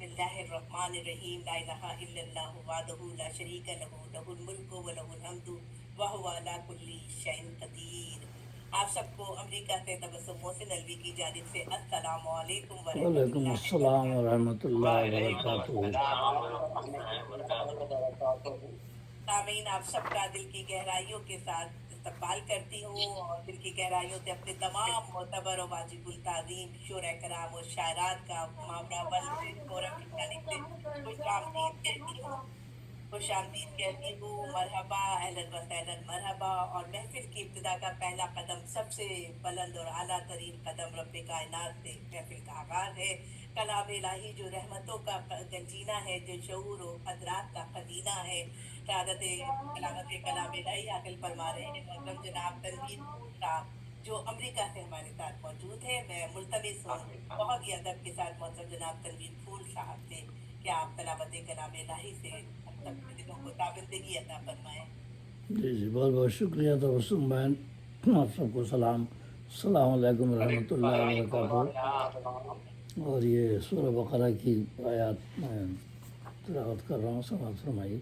اللہ الرحمن الرحیم لا الہ الا اللہ وحدہ لا شریک لہ لہ الملک و لہ الحمد وہو علی کل شیء قدیر۔ آپ سب کو امریکہ سے تبسم محسن الوی کی جانب سے السلام علیکم ورحمۃ وعلیکم اللہ السلام وبرکاتہ۔ ورحمۃ اللہ وبرکاتہ۔ سامعین، آپ سب کا دل کی گہرائیوں کے ساتھ استقبال کرتی ہوں اور دل کی گہرائیوں سے اپنے تمام معتبر و واجب التعظیم شعراء کرام اور شاعرات کا محاورہ ورلڈ فورم کی جانب سے خوش آمدید کہتی ہوں۔ خوش آمدید کہتی ہوں، مرحبا، اہلاً وسہلاً، مرحبا۔ اور محفل کی ابتدا کا پہلا قدم، سب سے بلند اور اعلیٰ ترین قدم رب کائنات سے محفل کا آغاز ہے۔ کلام الہی جو رحمتوں کا گنجینہ ہے، جو شعور و ادراک کا خزینہ ہے، شہادت علامت کلام الہی حاصل فرما رہے ہیں محترم جناب تنویر پھول صاحب، جو امریکہ سے ہمارے ساتھ موجود ہے۔ میں ملتمس ہوں بہت ہی ادب کے ساتھ محترم جناب تنویر پھول صاحب سے کہ آپ تلاوت کلام الہی سے ہم سب کے دلوں کو تابندگی عطا فرمائیں۔ جی بہت بہت شکریہ تبسم بہن، آپ سب کو سلام، السلام علیکم ورحمۃ اللہ وبرکاتہ۔ اور یہ سورہ بقرہ کی آیات میں تلاوت کر رہا ہوں، سماعت فرمائی۔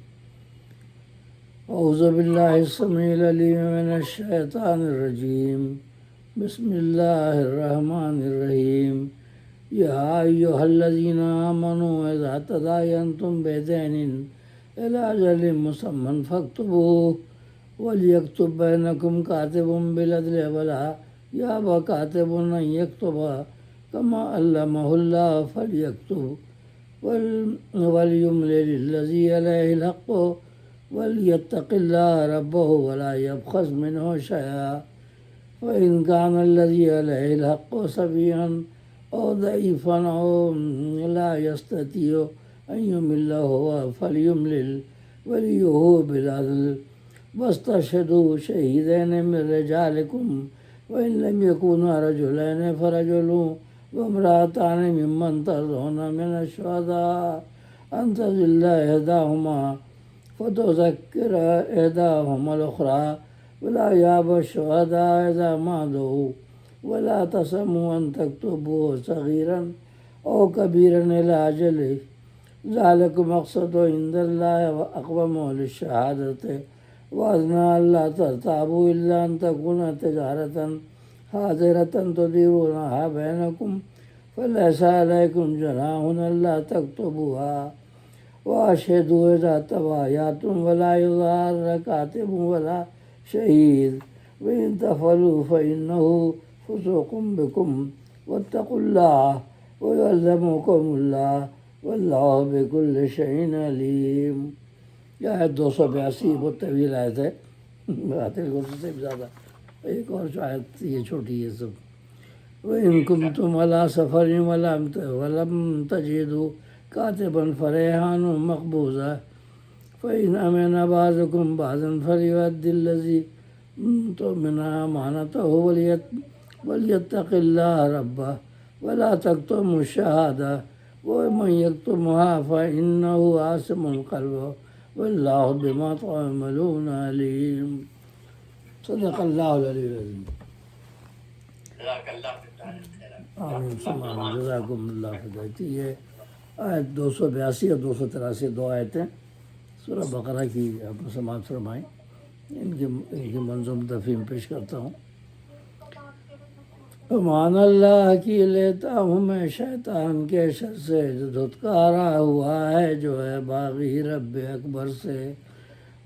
اعوذ باللہ السمیع العلیم من الشیطان الرجیم، بسم اللہ الرحمن الرحیم۔ یا ایھا الذین آمنوا اذا تداینتم بدین الی اجل مسمى فاکتبوہ ولیکتب بینکم کاتب بالعدل ولا یأبی کاتب ان یکتب کما علمہ اللہ فلیکتب ولیملل الذی علیہ الحق ولیتق اللہ ربہ ولا یبخس منہ شیئا وإن كان الذي عليه الحق سفيها أو ضعيفا أو لا يستطيع أن يمل هو فليملل وليه بالعدل واستشهدوا شهيدين من رجالكم وإن لم يكونا رجلين فرجل وامرأتان ممن ترضون من الشهداء أن تضل إحداهما فتذكر إحداهما الأخرى ولا يأبى الشهداء إذا ما دعوا ولا تسموا أن تكتبوه صغيرا أو كبيرا إلى أجله ذلكم أقسط عند الله وأقوم للشهادة وأدنى ألا ترتابوا إلا أن تكون تجارة حاضرة تديرونها بينكم فليس عليكم جناح ألا تكتبوها وأشهدوا إذا تبايعتم ولا يضار كاتب ولا شهيد وإن تفعلوا فإنه فسوق بكم واتقوا الله ويعلمكم الله واللہ بكل شيء علیم۔ یہ آیت 282 بہت طویل آیت ہے، باطل کو سے بھی زیادہ۔ ایک اور جو آیت یہ چھوٹی ہے سب۔ وَإِن كُنتُمْ عَلَىٰ سَفَرٍ وَلَمْ تَجِدُوا كَاتِبًا فَرِهَانٌ مَقْبُوضَةٌ فَإِنْ أَمِنَ بَعْضُكُمْ بَعْضًا فَلْيُؤَدِّ الَّذِي اؤْتُمِنَ أَمَانَتَهُ وَلْيَتَّقِ اللَّهَ رَبَّهُ وَلَا تَكْتُمُوا الشَّهَادَةَ وَمَنْ يَكْتُمْهَا فَإِنَّهُ آثِمٌ قَلْبُهُ وَاللَّهُ بِمَا تَعْمَلُونَ عَلِيمٌ۔ صدق اللہ العلی العظیم۔ آمین ثم آمین، جزاکم اللہ خیر۔ یہ آیت 282 اور 283 دو آیتیں سورہ بقرہ کی آپ نے سماعت فرمائیں۔ ان کی منظوم تفہیم پیش کرتا ہوں۔ امان اللہ کی لیتا ہوں میں شیطان کے شر سے جو دھتکارا ہوا ہے، جو ہے باغی رب اکبر سے۔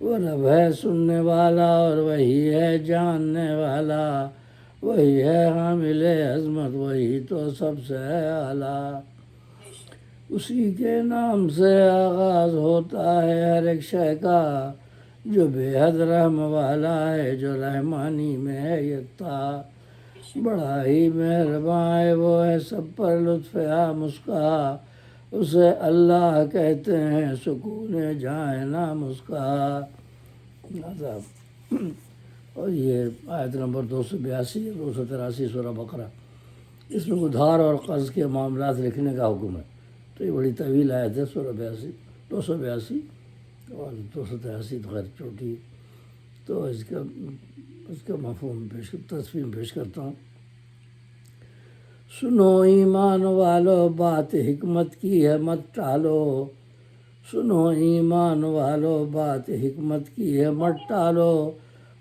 وہ رب ہے سننے والا اور وہی ہے جاننے والا، وہی ہے حامل عظمت، وہی تو سب سے اعلیٰ۔ اسی کے نام سے آغاز ہوتا ہے ہر ایک شے کا، جو بے حد رحم والا ہے، جو رحمانی میں ہے یکتا۔ بڑا ہی مہرباں ہے، وہ ہے سب پر لطف عام اس کا، اسے اللہ کہتے ہیں سکون جائے نام اس کا۔ اور یہ آیت نمبر 282 283 سورہ بقرہ، اس میں ادھار اور قرض کے معاملات لکھنے کا حکم ہے۔ تو یہ بڑی طویل آیت ہے، سورہ 282 اور 283 تو خیر چھوٹی۔ تو اس کا مفہوم تصویر پیش کرتا ہوں۔ سنو ایمان والو بات حکمت کی ہے مت ٹالو، سنو ایمان والو بات حکمت کی ہے مت ٹالو،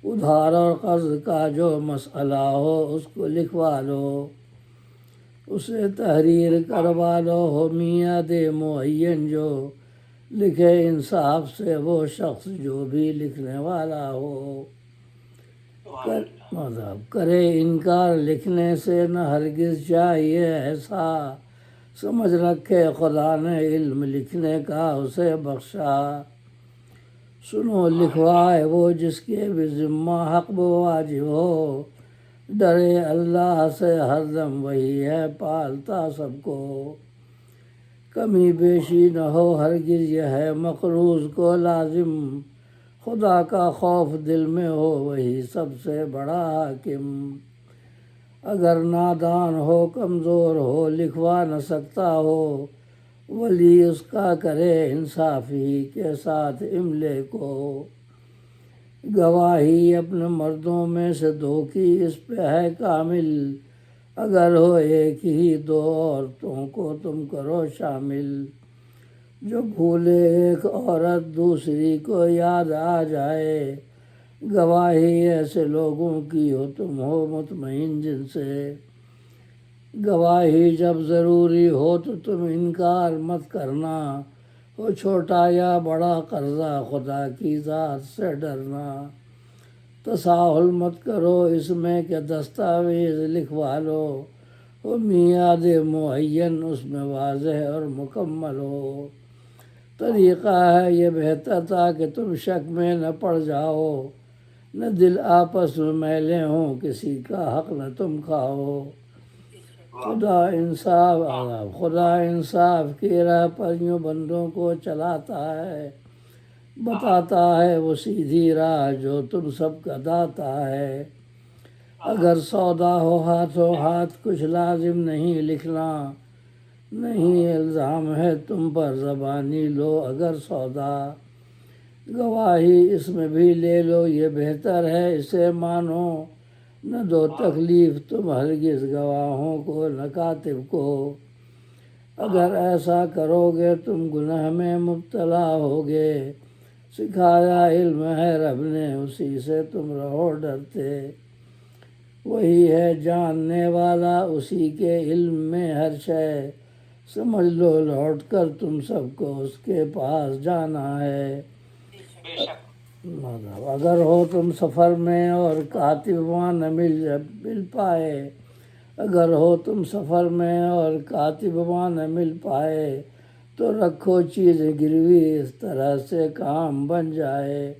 ادھار اور قرض کا جو مسئلہ ہو اس کو لکھوا لو، اسے تحریر کروا لو، ہو میعاد معین جو لکھے انصاف سے وہ شخص جو بھی لکھنے والا ہو، مطلب کرے انکار لکھنے سے نہ ہرگز چاہیے ایسا، سمجھ رکھے خدا نے علم لکھنے کا اسے بخشا، سنو لکھوائے وہ جس کے بھی ذمہ حق واجب ہو، ڈرے اللہ سے ہر دم وہی ہے پالتا سب کو، کمی بیشی نہ ہو ہرگز یہ ہے مقروض کو لازم، خدا کا خوف دل میں ہو وہی سب سے بڑا حاکم، اگر نادان ہو کمزور ہو لکھوا نہ سکتا ہو، ولی اس کا کرے انصاف ہی کے ساتھ املے کو، گواہی اپنے مردوں میں سے دو کی اس پہ ہے کامل، اگر ہو ایک ہی دو عورتوں کو تم کرو شامل، جو بھولے ایک عورت دوسری کو یاد آ جائے، گواہی ایسے لوگوں کی ہو تم ہو مطمئن جن سے، گواہی جب ضروری ہو تو تم انکار مت کرنا، ہو چھوٹا یا بڑا قرضہ خدا کی ذات سے ڈرنا، تساہل مت کرو اس میں کہ دستاویز لکھوا لو، ہو میعاد معین اس میں واضح اور مکمل ہو، طریقہ ہے یہ بہتر تھا کہ تم شک میں نہ پڑ جاؤ، نہ دل آپس میں میلے ہوں کسی کا حق نہ تم کھاؤ، خدا انصاف کی راہ پر یوں بندوں کو چلاتا ہے، بتاتا ہے وہ سیدھی راہ جو تم سب کا داتا ہے، اگر سودا ہو ہاتھوں ہاتھ کچھ لازم نہیں لکھنا، نہیں الزام ہے تم پر زبانی لو اگر سودا، گواہی اس میں بھی لے لو یہ بہتر ہے اسے مانو، نہ دو تکلیف تم ہرگز گواہوں کو نہ کاتب کو، اگر ایسا کرو گے تم گناہ میں مبتلا ہوگے، سکھایا علم ہے رب نے اسی سے تم رہو ڈرتے، وہی ہے جاننے والا اسی کے علم میں ہر شے، سمجھ لو لوٹ کر تم سب کو اس کے پاس جانا ہے، اگر ہو تم سفر میں اور کاتب وہاں نہ مل پائے، اگر ہو تم سفر میں اور کاتب وہاں نہ مل پائے، تو رکھو چیزیں گروی اس طرح سے کام بن جائے،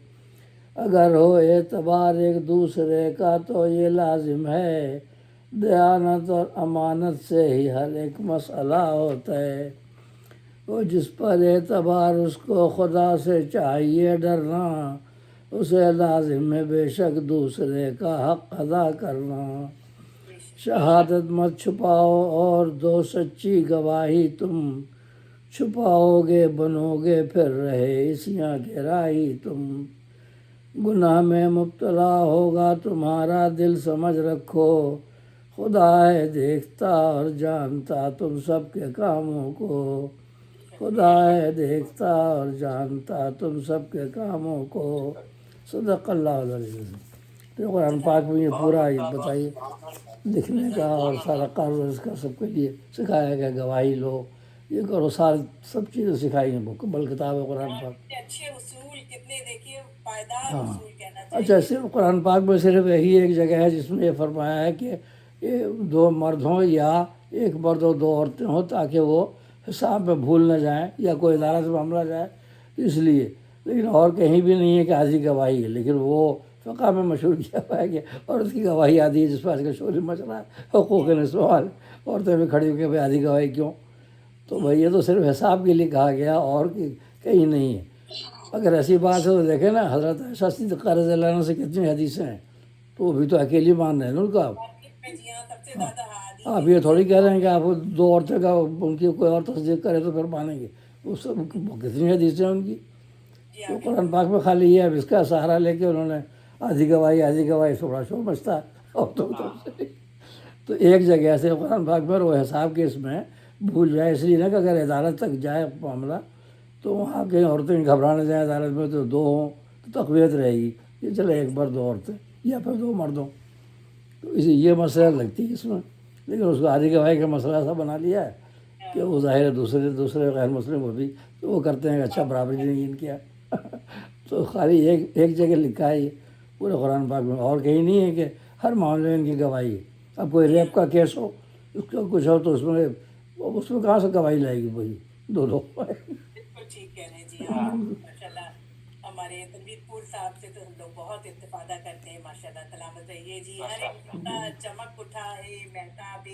اگر ہو اعتبار ایک دوسرے کا تو یہ لازم ہے، دیانت اور امانت سے ہی ہر ایک مسئلہ ہوتا ہے، وہ جس پر اعتبار اس کو خدا سے چاہیے ڈرنا، اسے لازم ہے بے شک دوسرے کا حق ادا کرنا، شہادت مت چھپاؤ اور دو سچی گواہی تم، چھپاؤ گے بنو گے پھر رہے اسیاں کے راہی تم، گناہ میں مبتلا ہوگا تمہارا دل سمجھ رکھو، خدا ہے دیکھتا اور جانتا تم سب کے کاموں کو، خدا ہے دیکھتا اور جانتا تم سب کے کاموں کو، صدق اللہ العظیم۔ تو قرآن پاک میں یہ پورا بتائیے لکھنے کا اور سارا کاغذ کا سب کے لیے سکھایا گیا، گواہی لو یہ کرو، سب چیزیں سکھائی ہیں، مکمل کتاب ہے قرآن پاک۔ کتنے اچھے اصول، کتنے دیکھیے پائیدار ہاں اصول کہنا اچھا، چاہیے۔ صرف قرآن پاک میں صرف یہی ایک جگہ ہے جس میں یہ فرمایا ہے کہ یہ دو مرد ہوں یا ایک مرد اور دو عورتیں ہوں تاکہ وہ حساب میں بھول نہ جائیں یا کوئی ادارہ سے معاملہ جائے اس لیے، لیکن اور کہیں بھی نہیں ہے کہ آدھی گواہی ہے، لیکن وہ فقہ میں مشہور کیا ہوا ہے کہ عورت کی گواہی آدھی ہے، جس پر آج کل شور مچ رہا ہے حقوق نسوان، عورتیں بھی کھڑی ہو کہ بھائی آدھی گواہی کیوں، تو بھائی یہ تو صرف حساب کے لیے کہا گیا اور کہیں نہیں ہے، اگر ایسی بات ہے تو دیکھیں نا حضرت عائشہ صدیقہ رضی اللہ عنہ سے کتنی حدیثیں ہیں، تو وہ بھی تو اکیلی مان رہے ہیں نا ان کا، جی ہاں، سب سے زیادہ حدیث آپ یہ تھوڑی کہہ رہے ہیں کہ آپ دو عورتیں کا ان کی کوئی اور تصدیق کرے تو پھر مانیں گے، وہ سب کتنی حدیثیں ہیں ان کی، جی تو ہاں قرآن پاک میں خالی یہ ہے اس کا سہارا لے کے انہوں نے آدھی گواہی تھوڑا شور مچتا ہے اور تو تو ایک جگہ سے قرآن پاک پر وہ حساب کیس میں بھول جائے، اس لیے نہ کہ اگر عدالت تک جائے معاملہ تو وہاں کہیں عورتیں گھبرانے جائیں عدالت میں تو دو ہوں تو تقویت رہے گی کہ چلے ایک بار دو عورتیں یا پھر دو مردوں، تو اسی یہ مسئلہ لگتی ہے اس میں. لیکن اس کو عادی گواہی کا مسئلہ ایسا بنا لیا ہے کہ وہ ظاہر ہے دوسرے غیر مسلم کو بھی وہ کرتے ہیں کہ اچھا برابری نہیں ان کیا. تو خالی ایک جگہ لکھا ہے یہ پورے قرآن پاک میں، اور کہیں نہیں ہے کہ ہر معاملے میں ان کی گواہی ہے. اب کوئی ریپ کا کیس ہو، اس کا کچھ ہو تو اس میں کہاں سے گواہی لائے گی وہی دو لوگ. بالکل ٹھیک کہہ رہے ہیں جی آپ. ماشاء اللہ ہمارے تنویر پور صاحب سے تو ہم لوگ بہت استفادہ کرتے ہیں. ماشاء اللہ سلامت رہیے جی. ہر ایک چمک اٹھا ہے مہتاب